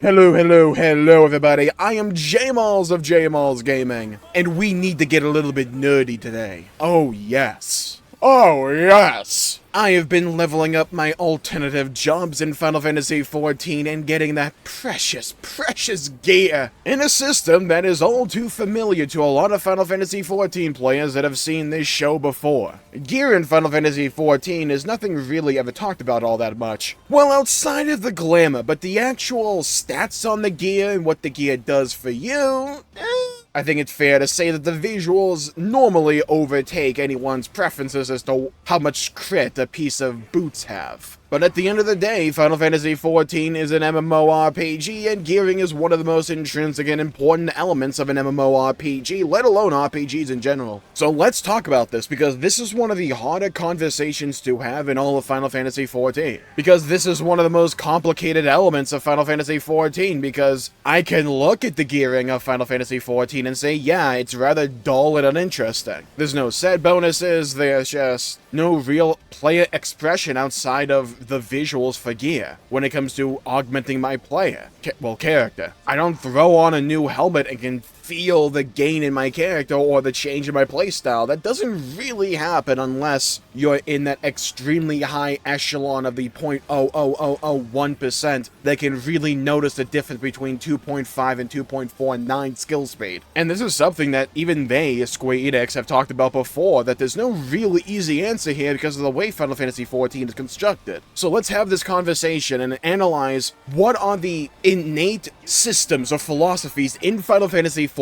Hello everybody, I am Jmulls of Jmulls Gaming, and we need to get a little bit nerdy today. Oh yes. I have been leveling up my alternative jobs in Final Fantasy XIV and getting that precious gear in a system that is all too familiar to a lot of Final Fantasy XIV players that have seen this show before. Gear in Final Fantasy XIV is nothing really ever talked about all that much. Well, outside of the glamour, but the actual stats on the gear and what the gear does for you, I think it's fair to say that the visuals normally overtake anyone's preferences as to how much crit a piece of boots have. But at the end of the day, Final Fantasy XIV is an MMORPG, and gearing is one of the most intrinsic and important elements of an MMORPG, let alone RPGs in general. So let's talk about this, because this is one of the harder conversations to have in all of Final Fantasy XIV. Because this is one of the most complicated elements of Final Fantasy XIV, because I can look at the gearing of Final Fantasy XIV and say, yeah, it's rather dull and uninteresting. There's no set bonuses, there's just no real player expression outside of the visuals for gear when it comes to augmenting my character. I don't throw on a new helmet and can feel the gain in my character or the change in my playstyle. That doesn't really happen unless you're in that extremely high echelon of the 0.00001% that can really notice the difference between 2.5 and 2.49 skill speed. And this is something that even they, Square Enix, have talked about before, that there's no really easy answer here because of the way Final Fantasy XIV is constructed. So let's have this conversation and analyze what are the innate systems or philosophies in Final Fantasy XIV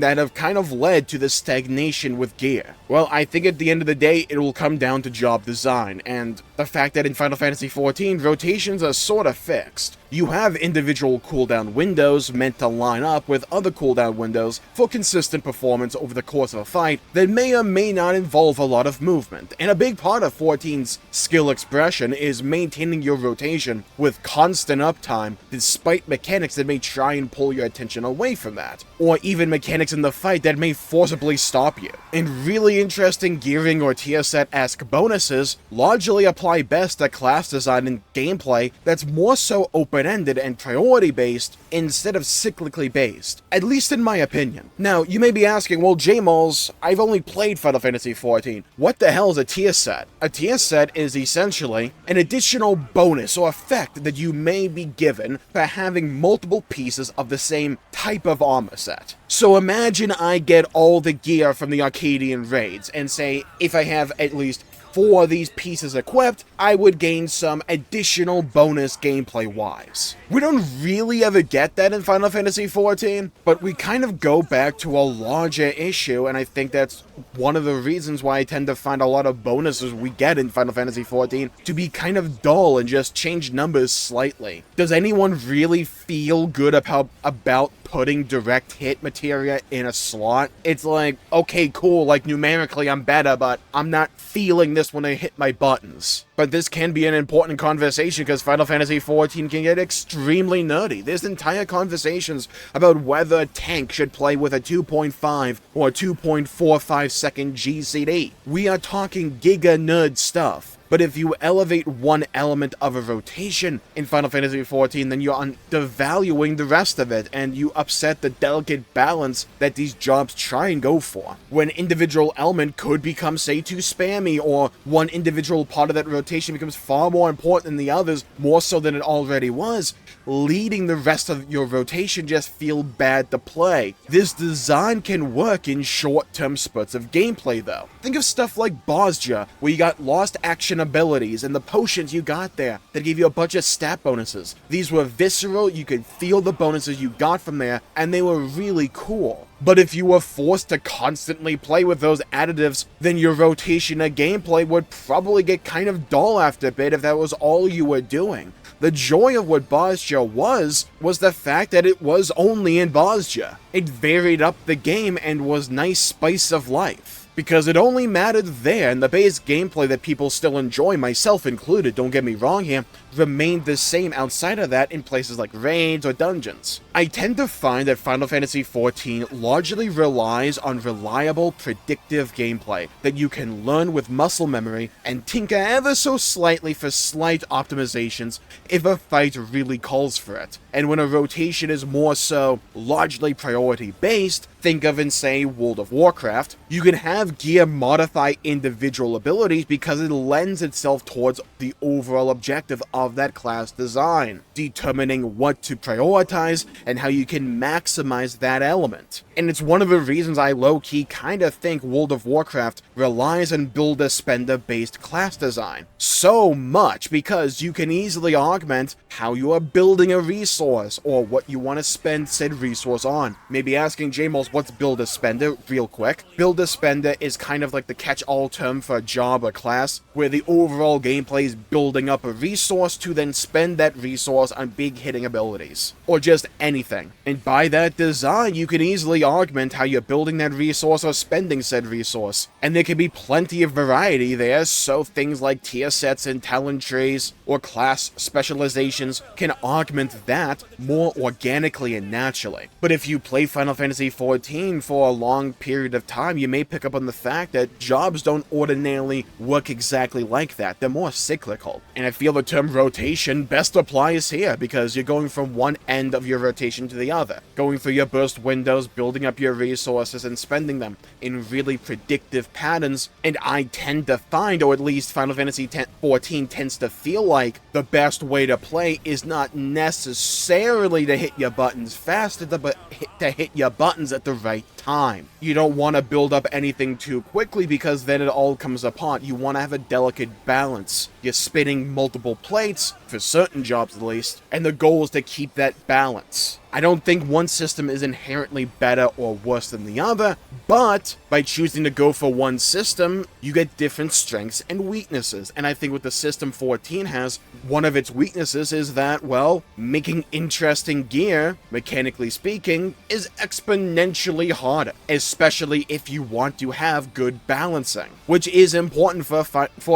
that have kind of led to the stagnation with gear. Well, I think at the end of the day, it will come down to job design, and the fact that in Final Fantasy XIV, rotations are sort of fixed. You have individual cooldown windows meant to line up with other cooldown windows for consistent performance over the course of a fight that may or may not involve a lot of movement, and a big part of 14's skill expression is maintaining your rotation with constant uptime despite mechanics that may try and pull your attention away from that, or even mechanics in the fight that may forcibly stop you. And really interesting gearing or tier set-esque bonuses largely apply best to class design and gameplay that's more so open-ended and priority-based instead of cyclically based, at least in my opinion. Now, you may be asking, well, Jmulls, I've only played Final Fantasy XIV. What the hell is a tier set? A tier set is essentially an additional bonus or effect that you may be given for having multiple pieces of the same type of armor set. So imagine I get all the gear from the Arcadian raids, and say if I have at least 4 of these pieces equipped, I would gain some additional bonus gameplay-wise. We don't really ever get that in Final Fantasy XIV, but we kind of go back to a larger issue, and I think that's one of the reasons why I tend to find a lot of bonuses we get in Final Fantasy XIV to be kind of dull and just change numbers slightly. Does anyone really feel good about putting direct hit materia in a slot? It's like, okay, cool, like numerically I'm better, but I'm not feeling this when I hit my buttons. But this can be an important conversation because Final Fantasy XIV can get extremely nerdy. There's entire conversations about whether a tank should play with a 2.5 or 2.45 second GCD. We are talking giga nerd stuff. But if you elevate one element of a rotation in Final Fantasy XIV, then you're devaluing the rest of it, and you upset the delicate balance that these jobs try and go for. When an individual element could become, say, too spammy, or one individual part of that rotation becomes far more important than the others, more so than it already was, leading the rest of your rotation just feel bad to play. This design can work in short-term spurts of gameplay, though. Think of stuff like Bosja, where you got lost action abilities and the potions you got there that gave you a bunch of stat bonuses. These were visceral, you could feel the bonuses you got from there, and they were really cool. But if you were forced to constantly play with those additives, then your rotation of gameplay would probably get kind of dull after a bit if that was all you were doing. The joy of what Bosja was the fact that it was only in Bosja. It varied up the game and was nice spice of life. because it only mattered there, and the base gameplay that people still enjoy, myself included, don't get me wrong here, remained the same outside of that in places like raids or dungeons. I tend to find that Final Fantasy XIV largely relies on reliable, predictive gameplay that you can learn with muscle memory and tinker ever so slightly for slight optimizations if a fight really calls for it. And when a rotation is more so largely priority based, think of in, say, World of Warcraft, you can have gear modify individual abilities because it lends itself towards the overall objective of that class design, determining what to prioritize and how you can maximize that element. And it's one of the reasons I low-key kinda think World of Warcraft relies on builder-spender-based class design so much because you can easily augment how you are building a resource or what you want to spend said resource on. Maybe asking Jmulls, what's builder-spender real quick? Builder-spender is kind of like the catch-all term for a job or class where the overall gameplay is building up a resource to then spend that resource on big hitting abilities or just anything. And by that design, you can easily augment how you're building that resource or spending said resource. And there can be plenty of variety there, so things like tier sets and talent trees or class specializations can augment that more organically and naturally. But if you play Final Fantasy XIV for a long period of time, you may pick up on the fact that jobs don't ordinarily work exactly like that. They're more cyclical. And I feel the term rotation best applies here because you're going from one end of your rotation to the other, going through your burst windows, building up your resources and spending them in really predictive patterns. And I tend to find, or at least Final Fantasy XIV tends to feel like, the best way to play is not necessarily to hit your buttons faster, but to hit your buttons at the right time. You don't want to build up anything too quickly because then it all comes apart. You want to have a delicate balance. You're spinning multiple plates, for certain jobs at least, and the goal is to keep that balance. I don't think one system is inherently better or worse than the other, but by choosing to go for one system, you get different strengths and weaknesses. And I think what the System 14 has, one of its weaknesses is that, well, making interesting gear, mechanically speaking, is exponentially harder, especially if you want to have good balancing, which is important for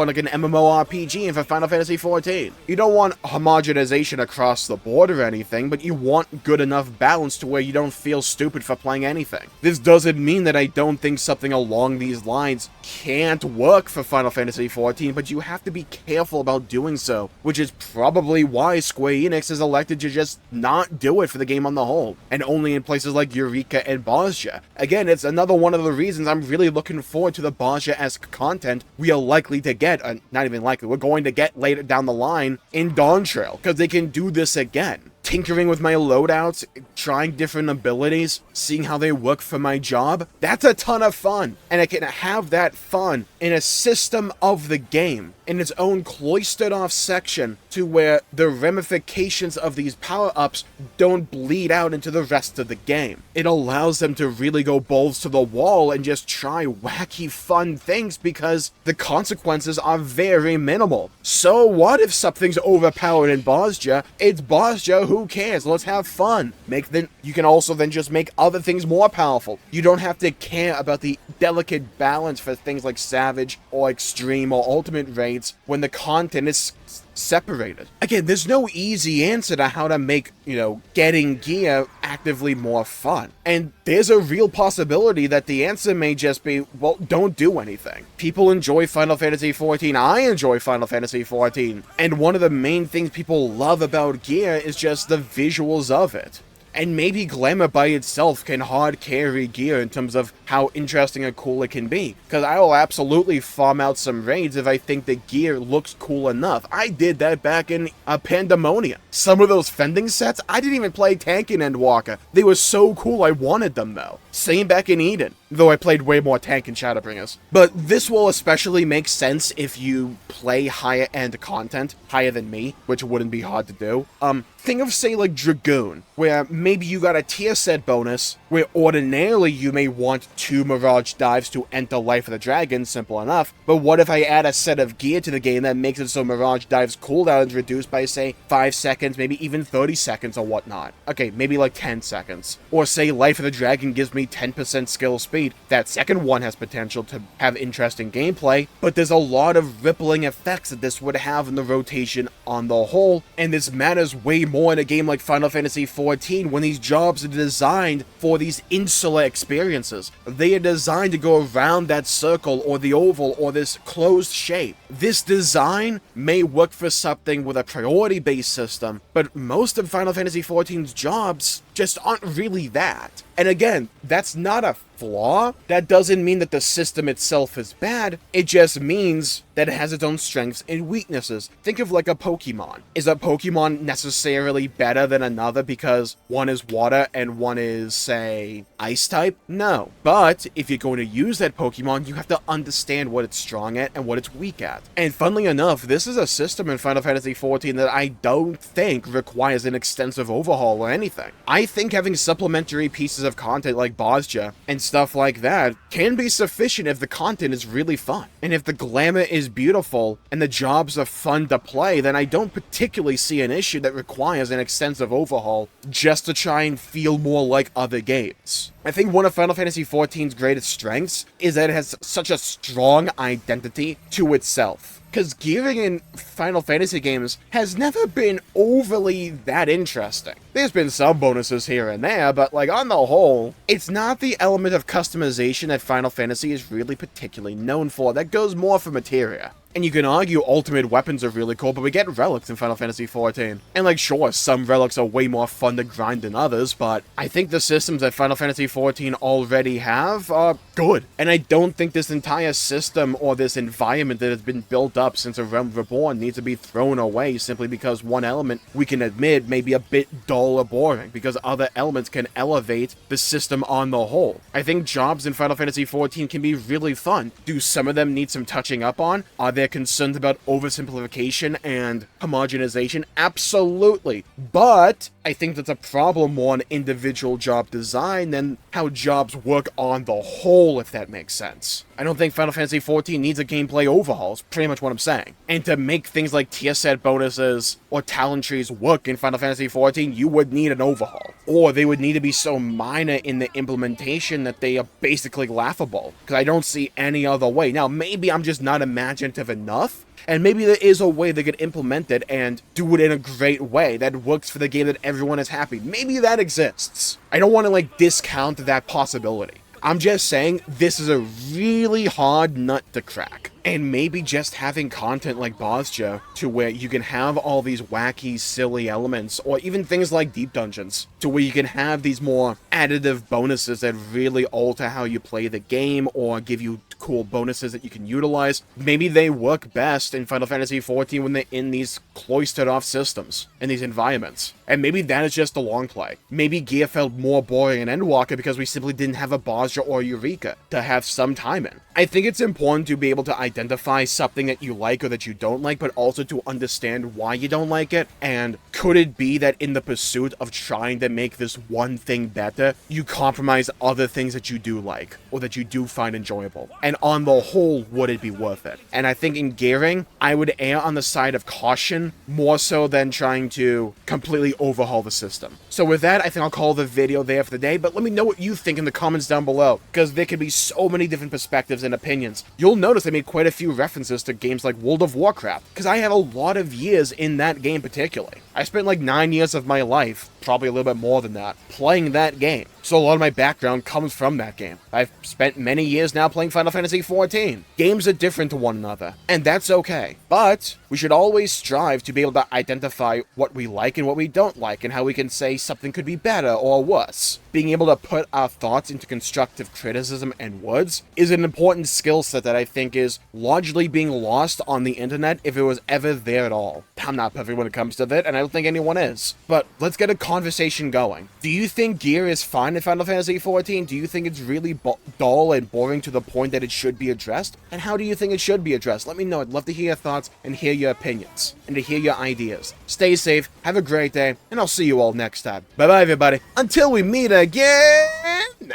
like an MMORPG and for Final Fantasy XIV. You don't want homogenization across the board or anything, but you want good enough balance to where you don't feel stupid for playing anything. This doesn't mean that I don't think something along these lines can't work for Final Fantasy XIV, but you have to be careful about doing so, which is probably why Square Enix has elected to just not do it for the game on the whole, and only in places like Eureka and Bosja. Again, it's another one of the reasons I'm really looking forward to the Bosja-esque content we are likely to get, not even likely, we're going to get later down the line in Dawntrail, because they can do this again. Tinkering with my loadouts, trying different abilities, seeing how they work for my job, that's a ton of fun. And I can have that fun in a system of the game, in its own cloistered off section, to where the ramifications of these power-ups don't bleed out into the rest of the game. It allows them to really go balls to the wall and just try wacky fun things because the consequences are very minimal. So what if something's overpowered in Bosja? It's Bosja, who cares? Let's have fun. You can also then just make other things more powerful. You don't have to care about the delicate balance for things like Savage or Extreme or Ultimate raids when the content is separated. Again, there's no easy answer to how to make, getting gear actively more fun. And there's a real possibility that the answer may just be, well, don't do anything. People enjoy Final Fantasy XIV. I enjoy Final Fantasy XIV. And one of the main things people love about gear is just the visuals of it. And maybe Glamour by itself can hard carry gear in terms of how interesting and cool it can be. Because I will absolutely farm out some raids if I think the gear looks cool enough. I did that back in Pandemonium. Some of those fending sets, I didn't even play Tank in Endwalker. They were so cool I wanted them though. Same back in Eden, though I played way more Tank and Shadowbringers. But this will especially make sense if you play higher end content, higher than me, which wouldn't be hard to do. Think of, say, like Dragoon, where maybe you got a tier set bonus, where ordinarily you may want 2 Mirage dives to enter Life of the Dragon, simple enough, but what if I add a set of gear to the game that makes it so Mirage dives cooldown is reduced by, say, 5 seconds, maybe even 30 seconds or whatnot. Okay, maybe like 10 seconds. Or say Life of the Dragon gives me 10% skill speed. That second one has potential to have interesting gameplay, but there's a lot of rippling effects that this would have in the rotation on the whole, and this matters way more in a game like Final Fantasy XIV when these jobs are designed for these insular experiences. They are designed to go around that circle or the oval or this closed shape. This design may work for something with a priority-based system, but most of Final Fantasy XIV's jobs just aren't really that. And again, that's not a flaw. That doesn't mean that the system itself is bad. It just means that it has its own strengths and weaknesses. Think of like a Pokemon. Is a Pokemon necessarily better than another because one is water and one is, say, ice type? No. But if you're going to use that Pokemon, you have to understand what it's strong at and what it's weak at. And funnily enough, this is a system in Final Fantasy XIV that I don't think requires an extensive overhaul or anything. I think having supplementary pieces of content like Bozja and stuff like that can be sufficient if the content is really fun. And if the glamour is beautiful and the jobs are fun to play, then I don't particularly see an issue that requires an extensive overhaul just to try and feel more like other games. I think one of Final Fantasy XIV's greatest strengths is that it has such a strong identity to itself. Because gearing in Final Fantasy games has never been overly that interesting. There's been some bonuses here and there, but like on the whole, it's not the element of customization that Final Fantasy is really particularly known for. That goes more for materia. And you can argue ultimate weapons are really cool, but we get relics in Final Fantasy XIV. And like, sure, some relics are way more fun to grind than others, but I think the systems that Final Fantasy XIV already have are good. And I don't think this entire system or this environment that has been built up since A Realm Reborn needs to be thrown away simply because one element, we can admit, may be a bit dull or boring, because other elements can elevate the system on the whole. I think jobs in Final Fantasy XIV can be really fun. Do some of them need some touching up on? Are there concerns about oversimplification and homogenization? Absolutely. But I think that's a problem more on individual job design than how jobs work on the whole, if that makes sense. I don't think Final Fantasy XIV needs a gameplay overhaul, is pretty much what I'm saying. And to make things like tier set bonuses or talent trees work in Final Fantasy XIV, you would need an overhaul. Or they would need to be so minor in the implementation that they are basically laughable, because I don't see any other way. Now, maybe I'm just not imaginative enough, and maybe there is a way they could implement it and do it in a great way that works for the game that everyone is happy. Maybe that exists. I don't want to like discount that possibility. I'm just saying this is a really hard nut to crack. And maybe just having content like Bozja to where you can have all these wacky, silly elements, or even things like deep dungeons, to where you can have these more additive bonuses that really alter how you play the game or give you cool bonuses that you can utilize. Maybe they work best in Final Fantasy XIV when they're in these cloistered off systems, in these environments. And maybe that is just a long play. Maybe gear felt more boring in Endwalker because we simply didn't have a Bozja or Eureka to have some time in. I think it's important to be able to identify something that you like or that you don't like, but also to understand why you don't like it. And could it be that in the pursuit of trying to make this one thing better, you compromise other things that you do like or that you do find enjoyable? And on the whole, would it be worth it? And I think in gearing, I would err on the side of caution more so than trying to completely overhaul the system. So with that, I think I'll call the video there for the day, but let me know what you think in the comments down below, because there could be so many different perspectives and opinions. You'll notice I made quite a few references to games like World of Warcraft, because I have a lot of years in that game particularly. I spent like 9 years of my life, probably a little bit more than that, playing that game. So a lot of my background comes from that game. I've spent many years now playing Final Fantasy XIV. Games are different to one another, and that's okay. But we should always strive to be able to identify what we like and what we don't like, and how we can say something could be better or worse. Being able to put our thoughts into constructive criticism and words is an important skill set that I think is largely being lost on the internet, if it was ever there at all. I'm not perfect when it comes to that, and I don't think anyone is. But let's get a conversation going. Do you think gear is fun find in Final Fantasy XIV? Do you think it's really dull and boring to the point that it should be addressed? And how do you think it should be addressed? Let me know. I'd love to hear your thoughts and hear your opinions and to hear your ideas. Stay safe, have a great day, and I'll see you all next time. Bye-bye, everybody. Until we meet again!